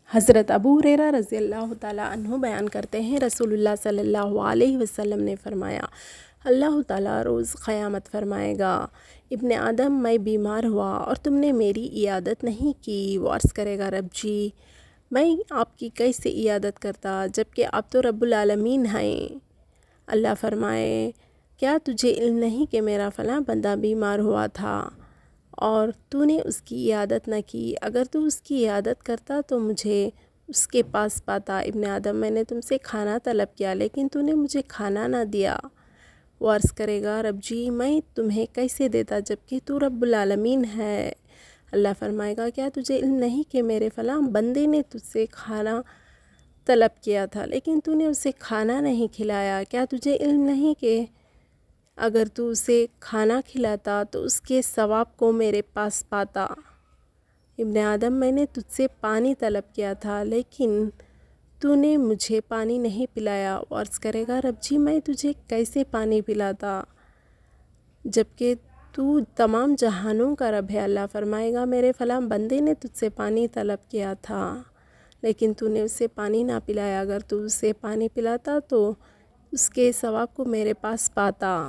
حضرت ابو ہریرہ رضی اللہ تعالیٰ عنہ بیان کرتے ہیں، رسول اللہ صلی اللہ علیہ وسلم نے فرمایا، اللہ تعالیٰ روز قیامت فرمائے گا، ابن آدم میں بیمار ہوا اور تم نے میری عیادت نہیں کی۔ وہ عرض کرے گا، رب جی میں آپ کی کیسے عیادت کرتا جبکہ آپ تو رب العالمین ہیں۔ اللہ فرمائے، کیا تجھے علم نہیں کہ میرا فلاں بندہ بیمار ہوا تھا اور تو نے اس کی عیادت نہ کی؟ اگر تو اس کی عیادت کرتا تو مجھے اس کے پاس پاتا۔ ابن آدم میں نے تم سے کھانا طلب کیا لیکن تو نے مجھے کھانا نہ دیا۔ وہ عرض کرے گا، رب جی میں تمہیں کیسے دیتا جبکہ تو رب العالمین ہے۔ اللہ فرمائے گا، کیا تجھے علم نہیں کہ میرے فلاں بندے نے تجھ سے کھانا طلب کیا تھا لیکن تو نے اسے کھانا نہیں کھلایا؟ کیا تجھے علم نہیں کہ اگر تو اسے کھانا کھلاتا تو اس کے ثواب کو میرے پاس پاتا؟ ابن آدم میں نے تجھ سے پانی طلب کیا تھا لیکن تو نے مجھے پانی نہیں پلایا۔ وہ عرض کرے گا، رب جی میں تجھے کیسے پانی پلاتا جبکہ تو تمام جہانوں کا رب ہے۔ اللہ فرمائے گا، میرے فلاں بندے نے تجھ سے پانی طلب کیا تھا لیکن تو نے اسے پانی نہ پلایا۔ اگر تو اسے پانی پلاتا تو اس کے ثواب کو میرے پاس پاتا۔